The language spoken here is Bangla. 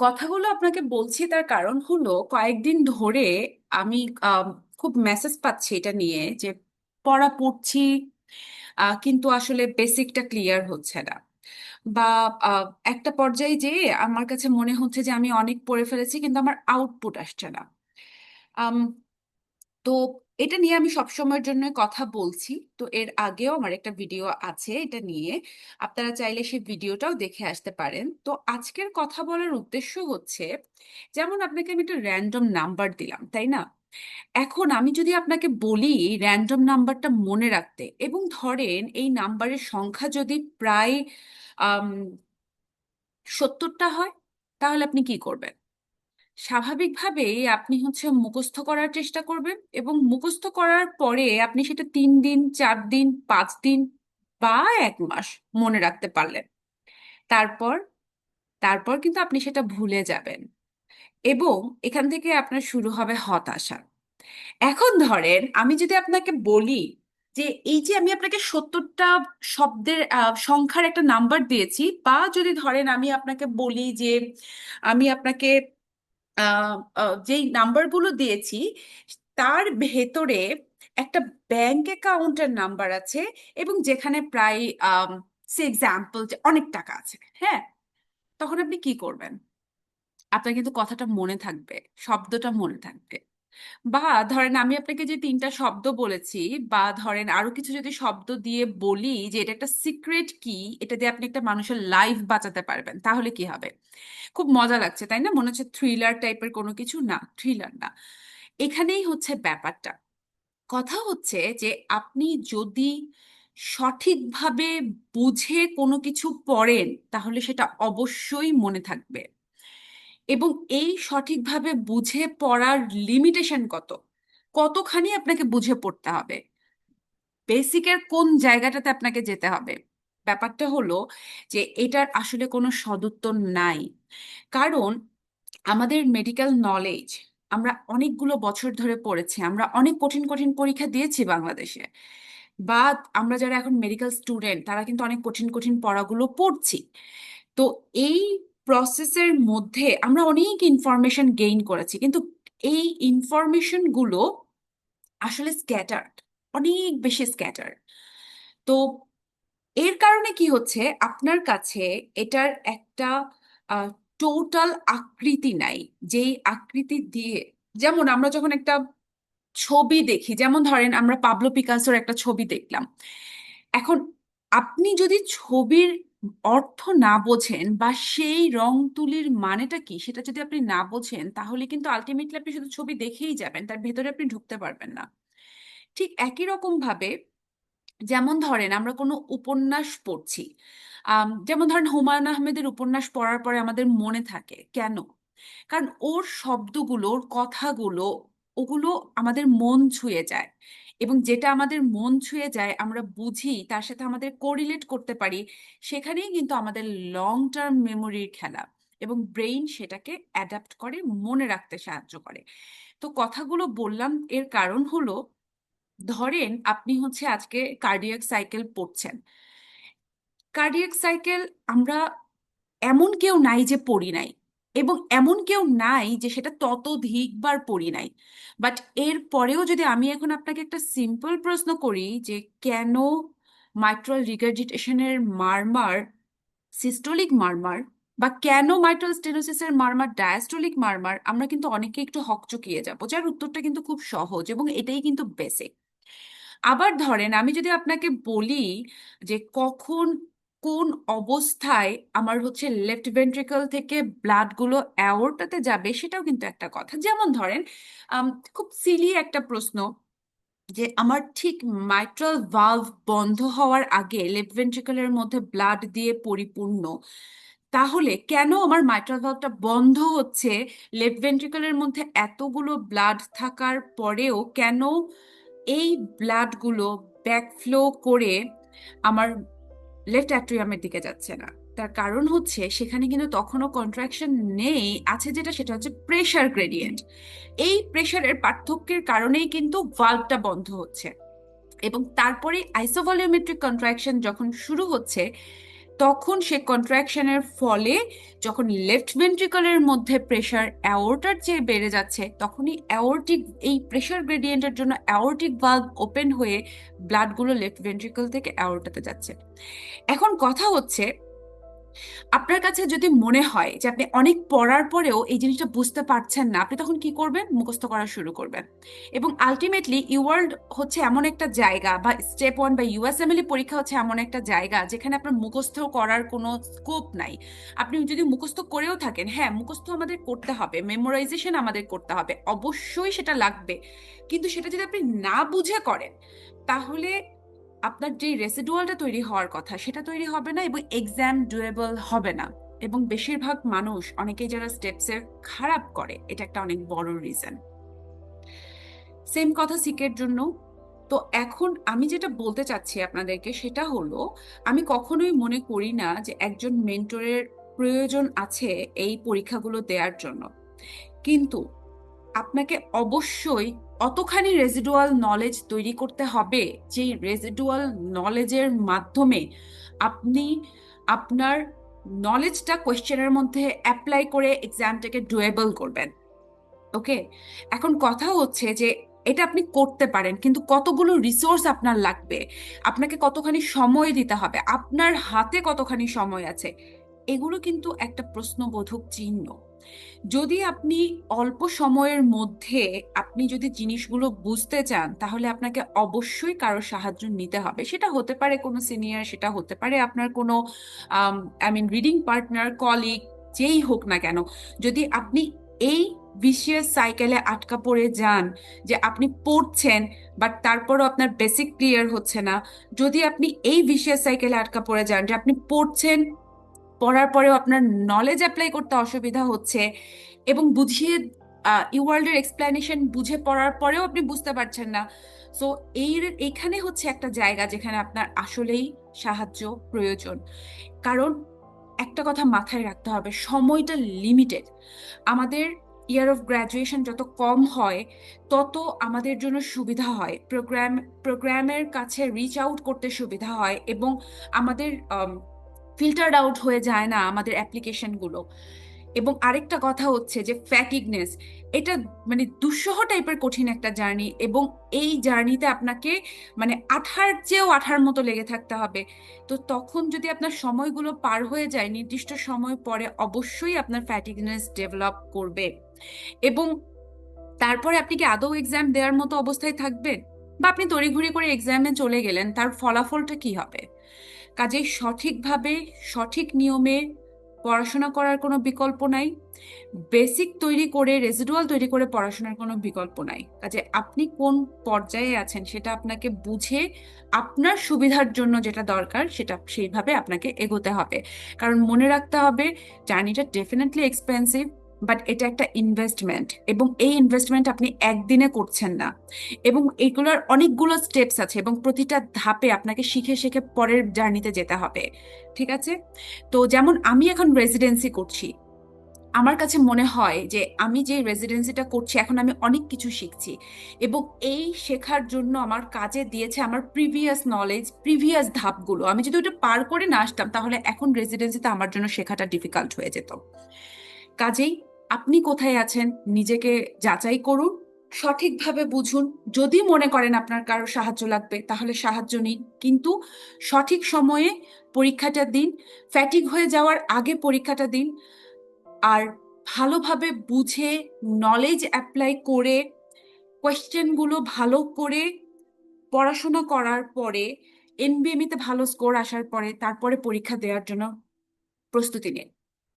কথাগুলো আপনাকে বলছি তার কারণ হলো কয়েকদিন ধরে আমি খুব মেসেজ পাচ্ছি এটা নিয়ে যে পড়া পড়ছি, কিন্তু আসলে বেসিকটা ক্লিয়ার হচ্ছে না। বা আহ, একটা পর্যায়ে যে আমার কাছে মনে হচ্ছে যে আমি অনেক পড়ে ফেলেছি কিন্তু আমার আউটপুট আসছে না। আম, তো এটা নিয়ে আমি সবসময়ের জন্য কথা বলছি। তো এর আগেও আমার একটা ভিডিও আছে এটা নিয়ে, আপনারা চাইলে সেই ভিডিওটাও দেখে আসতে পারেন। তো আজকের কথা বলার উদ্দেশ্য হচ্ছে, যেমন আপনাকে আমি একটা র্যান্ডম নাম্বার দিলাম, তাই না? এখন আমি যদি আপনাকে বলি র্যান্ডম নাম্বারটা মনে রাখতে, এবং ধরেন এই নাম্বারের সংখ্যা যদি প্রায় আম 70টা হয়, তাহলে আপনি কি করবেন? স্বাভাবিকভাবেই আপনি মুখস্থ করার চেষ্টা করবেন, এবং মুখস্থ করার পরে আপনি সেটা 3 দিন, 4 দিন, 5 দিন বা 1 মাস মনে রাখতে পারলেন। তারপর তারপর কিন্তু আপনি সেটা ভুলে যাবেন, এবং এখান থেকে আপনার শুরু হবে হতাশা। এখন ধরেন আমি যদি আপনাকে বলি যে এই যে আমি আপনাকে 70টা শব্দের সংখ্যার একটা নাম্বার দিয়েছি, বা যদি ধরেন আমি আপনাকে বলি যে আমি আপনাকে যেই নাম্বারগুলো দিয়েছি তার ভেতরে একটা ব্যাংক অ্যাকাউন্টের নাম্বার আছে, এবং যেখানে প্রায় সে এক্সাম্পল যে অনেক টাকা আছে, হ্যাঁ, তখন আপনি কি করবেন? আপনার কিন্তু কথাটা মনে থাকবে, শব্দটা মনে থাকবে। বা ধরেন আমি আপনাকে যে 3টা শব্দ বলেছি, বা ধরেন আরো কিছু যদি শব্দ দিয়ে বলি যে এটা একটা সিক্রেট কি, এটা দিয়ে আপনি একটা মানুষের লাইফ বাঁচাতে পারবেন, তাহলে কি হবে? খুব মজা লাগছে তাই না? মনে হচ্ছে থ্রিলার টাইপের কোনো কিছু, না থ্রিলার না। এখানেই হচ্ছে ব্যাপারটা। কথা হচ্ছে যে আপনি যদি সঠিকভাবে বুঝে কোনো কিছু পড়েন, তাহলে সেটা অবশ্যই মনে থাকবে। এবং এই সঠিকভাবে বুঝে পড়ার লিমিটেশন কতখানি আপনাকে বুঝে পড়তে হবে, বেসিকের কোন জায়গাটাতে আপনাকে যেতে হবে। ব্যাপারটা হলো যে এটার আসলে কোনো সদুত্তর নাই। কারণ আমাদের মেডিকেল নলেজ আমরা অনেকগুলো বছর ধরে পড়েছি, আমরা অনেক কঠিন কঠিন পরীক্ষা দিয়েছি বাংলাদেশে, বা আমরা যারা এখন মেডিকেল স্টুডেন্ট তারা কিন্তু অনেক কঠিন কঠিন পড়াগুলো পড়ছি। তো এই প্রসেসের মধ্যে আমরা অনেক ইনফরমেশন গেইন করেছি, কিন্তু এই ইনফরমেশন গুলো আসলে স্ক্যাটার্ড, অনেক বেশি স্ক্যাটার্ড। তো এর কারণে কি হচ্ছে, আপনার কাছে এটার একটা টোটাল আকৃতি নাই। যেই আকৃতি দিয়ে, যেমন আমরা যখন একটা ছবি দেখি, যেমন ধরেন আমরা পাবলো পিকাসোর একটা ছবি দেখলাম। এখন আপনি যদি ছবির অর্থ না বোঝেন, বা সেই রং তুলির মানেটা কি সেটা যদি আপনি না বোঝেন, তাহলে কিন্তু আলটিমেটলি আপনি শুধু ছবি দেখেই যাবেন, তার ভেতরে আপনি ঢুকতে পারবেন না। ঠিক একই রকম ভাবে, যেমন ধরেন আমরা কোনো উপন্যাস পড়ছি, যেমন ধরেন হুমায়ুন আহমেদের উপন্যাস পড়ার পরে আমাদের মনে থাকে কেন? কারণ ওর শব্দগুলো, ওর কথাগুলো, ওগুলো আমাদের মন ছুঁয়ে যায়। এবং যেটা আমাদের মন ছুঁয়ে যায় আমরা বুঝি, তার সাথে আমাদের কোরিলেট করতে পারি। সেখানেই কিন্তু আমাদের লং টার্ম মেমোরির খেলা, এবং ব্রেইন সেটাকে অ্যাডাপ্ট করে, মনে রাখতে সাহায্য করে। তো কথাগুলো বললাম এর কারণ হলো, ধরেন আপনি আজকে কার্ডিয়াক সাইকেল পড়ছেন। কার্ডিয়াক সাইকেল আমরা, এমন কেউ নাই যে পড়ি নাই, এবং এমন কেউ নাই যে সেটা ততোধিকবার পড়ি নাই। বাট এর পরেও যদি আমি এখন আপনাকে একটা সিম্পল প্রশ্ন করি যে কেন মাইট্রাল রিগার্জিটেশনের মারমার সিস্টোলিক মারমার, বা কেন মাইট্রাল স্টেনোসিসের মারমার ডায়াস্টোলিক মারমার, আমরা কিন্তু অনেকে একটু হকচকিয়ে যাবো, যার উত্তরটা কিন্তু খুব সহজ এবং এটাই কিন্তু বেসিক। আবার ধরেন আমি যদি আপনাকে বলি যে কখন, কোন অবস্থায় আমার লেফট ভেন্ট্রিকল থেকে ব্লাড গুলো অ্যাওর্টাতে যাবে, সেটাও কিন্তু একটা কথা। যেমন ধরেন আম, খুব সিলি একটা প্রশ্ন, যে আমার ঠিক মাইট্রাল ভালভ বন্ধ হওয়ার আগে লেফট ভেন্ট্রিকলের মধ্যে ব্লাড দিয়ে পরিপূর্ণ, তাহলে কেন আমার মাইট্রাল ভালভটা বন্ধ হচ্ছে? লেফট ভেন্ট্রিকলের মধ্যে এতগুলো ব্লাড থাকার পরেও কেন এই ব্লাডগুলো ব্যাকফ্লো করে আমার লেফট অ্যাট্রিয়ামের দিকে যাচ্ছে না? তার কারণ সেখানে কিন্তু তখনও কন্ট্রাকশন নেই, আছে যেটা, সেটা হচ্ছে প্রেশার গ্রেডিয়েন্ট। এই প্রেশারের পার্থক্যের কারণেই কিন্তু ভালভটা বন্ধ হচ্ছে। এবং তারপরে আইসোভলিউমেট্রিক কন্ট্রাকশন যখন শুরু হচ্ছে, তখন সে কন্ট্রাকশনের ফলে যখন লেফট ভেন্ট্রিকলের মধ্যে প্রেশার অ্যাওর্টার চেয়ে বেড়ে যাচ্ছে, তখনই অ্যাওর্টিক, এই প্রেশার গ্রেডিয়েন্টের জন্য অ্যাওর্টিক ভালভ ওপেন হয়ে ব্লাডগুলো লেফট ভেন্ট্রিকল থেকে অ্যাওর্টাতে যাচ্ছে। এখন কথা হচ্ছে, আপনার কাছে যদি মনে হয় যে আপনি অনেক পড়ার পরেও এই জিনিসটা বুঝতে পারছেন না, আপনি তখন কি করবেন? মুখস্থ করা শুরু করবেন। এবং আলটিমেটলি ইওয়ার্ল্ড হচ্ছে এমন একটা জায়গা, বা স্টেপ 1 বা ইউএসএমএলই পরীক্ষা হচ্ছে এমন একটা জায়গা যেখানে আপনার মুখস্থ করার কোনো স্কোপ নাই। আপনি যদি মুখস্থ করেও থাকেন, হ্যাঁ মুখস্থ আমাদের করতে হবে, মেমোরাইজেশন আমাদের করতে হবে, অবশ্যই সেটা লাগবে, কিন্তু সেটা যদি আপনি না বুঝে করেন, তাহলে আপনার যে রেসিডুয়ালটা তৈরি হওয়ার কথা সেটা তৈরি হবে না, এবং এক্সাম ডুয়েবল হবে না। এবং বেশিরভাগ মানুষ, অনেকেই যারা স্টেপসে খারাপ করে, এটা একটা অনেক বড় রিজন। সেম কথা সিকের জন্য। তো এখন আমি যেটা বলতে চাচ্ছি আপনাদেরকে সেটা হলো, আমি কখনোই মনে করি না যে একজন মেন্টরের প্রয়োজন আছে এই পরীক্ষাগুলো দেওয়ার জন্য, কিন্তু আপনাকে অবশ্যই অতখানি রেজিডুয়াল নলেজ তৈরি করতে হবে যে রেজিডুয়াল নলেজের মাধ্যমে আপনি আপনার নলেজটা কোয়েশ্চেনের মধ্যে অ্যাপ্লাই করে এক্সামটাকে ডুয়েবল করবেন। ওকে, এখন কথা হচ্ছে যে এটা আপনি করতে পারেন, কিন্তু কতগুলো রিসোর্স আপনার লাগবে, আপনাকে কতখানি সময় দিতে হবে, আপনার হাতে কতখানি সময় আছে, এগুলো কিন্তু একটা প্রশ্নবোধক চিহ্ন। যদি আপনি অল্প সময়ের মধ্যে আপনি যদি জিনিসগুলো বুঝতে চান, তাহলে আপনাকে অবশ্যই কারো সাহায্য নিতে হবে। সেটা হতে পারে কোনো সিনিয়র, সেটা হতে পারে আপনার কোনো রিডিং পার্টনার, কলিগ, যেই হোক না কেন। যদি আপনি এই ভিশিয়াস সাইকেলে আটকা পড়ে যান যে আপনি পড়ছেন বাট তারপরও আপনার বেসিক ক্লিয়ার হচ্ছে না, যদি আপনি এই ভিশিয়াস সাইকেলে আটকা পড়ে যান যে আপনি পড়ছেন, পড়ার পরেও আপনার নলেজ অ্যাপ্লাই করতে অসুবিধা হচ্ছে, এবং বুঝিয়ে ইওয়ার্ল্ডের এক্সপ্লেনেশন বুঝে পড়ার পরেও আপনি বুঝতে পারছেন না, সো এইখানে হচ্ছে একটা জায়গা যেখানে আপনার আসলেই সাহায্য প্রয়োজন। কারণ একটা কথা মাথায় রাখতে হবে, সময়টা লিমিটেড। আমাদের ইয়ার অফ গ্র্যাজুয়েশন যত কম হয়, তত আমাদের জন্য সুবিধা হয়, প্রোগ্রামের কাছে রিচ আউট করতে সুবিধা হয়, এবং আমাদের ফিল্টার্ড আউট হয়ে যায় না আমাদের অ্যাপ্লিকেশনগুলো। এবং আরেকটা কথা হচ্ছে যে ফ্যাটিগনেস, এটা দুঃসহ টাইপের কঠিন একটা জার্নি, এবং এই জার্নিতে আপনাকে আঠার চেয়েও আঠার মতো লেগে থাকতে হবে। তো তখন যদি আপনার সময়গুলো পার হয়ে যায়, নির্দিষ্ট সময় পরে অবশ্যই আপনার ফ্যাটিগনেস ডেভেলপ করবে। এবং তারপরে আপনি কি আদৌ এক্সাম দেওয়ার মতো অবস্থায় থাকবেন? বা আপনি তড়িঘড়ি করে এক্সামে চলে গেলেন, তার ফলাফলটা কি হবে? কাজেই সঠিকভাবে, সঠিক নিয়মে পড়াশোনা করার কোনো বিকল্প নাই, বেসিক তৈরি করে, রেজিডুয়াল তৈরি করে পড়াশোনার কোনো বিকল্প নাই। কাজে আপনি কোন পর্যায়ে আছেন সেটা আপনাকে বুঝে আপনার সুবিধার জন্য যেটা দরকার সেটা সেইভাবে আপনাকে এগোতে হবে। কারণ মনে রাখতে হবে, জার্নিটা ডেফিনেটলি এক্সপেন্সিভ, বাট এটা একটা ইনভেস্টমেন্ট, এবং এই ইনভেস্টমেন্ট আপনি একদিনে করছেন না, এবং এগুলোর অনেকগুলো স্টেপস আছে, এবং প্রতিটা ধাপে আপনাকে শিখে শিখে পরের জার্নিতে যেতে হবে। ঠিক আছে? তো যেমন আমি এখন রেসিডেন্সি করছি, আমার কাছে মনে হয় যে আমি যে রেসিডেন্সিটা করছি এখন আমি অনেক কিছু শিখছি, এবং এই শেখার জন্য আমার কাজে দিয়েছে আমার প্রিভিয়াস নলেজ, প্রিভিয়াস ধাপগুলো। আমি যদি ওটা পার করে না আসতাম, তাহলে এখন রেসিডেন্সিতে আমার জন্য শেখাটা ডিফিকাল্ট হয়ে যেত। কাজেই আপনি কোথায় আছেন নিজেকে যাচাই করুন, সঠিকভাবে বুঝুন। যদি মনে করেন আপনার কারো সাহায্য লাগবে, তাহলে সাহায্য নিন, কিন্তু সঠিক সময়ে পরীক্ষাটা দিন, ফ্যাটিগ হয়ে যাওয়ার আগে পরীক্ষাটা দিন। আর ভালোভাবে বুঝে, নলেজ অ্যাপ্লাই করে, কোয়েশ্চেনগুলো ভালো করে পড়াশোনা করার পরে, এনবিএমই তে ভালো স্কোর আসার পরে তারপরে পরীক্ষা দেওয়ার জন্য প্রস্তুতি নিন।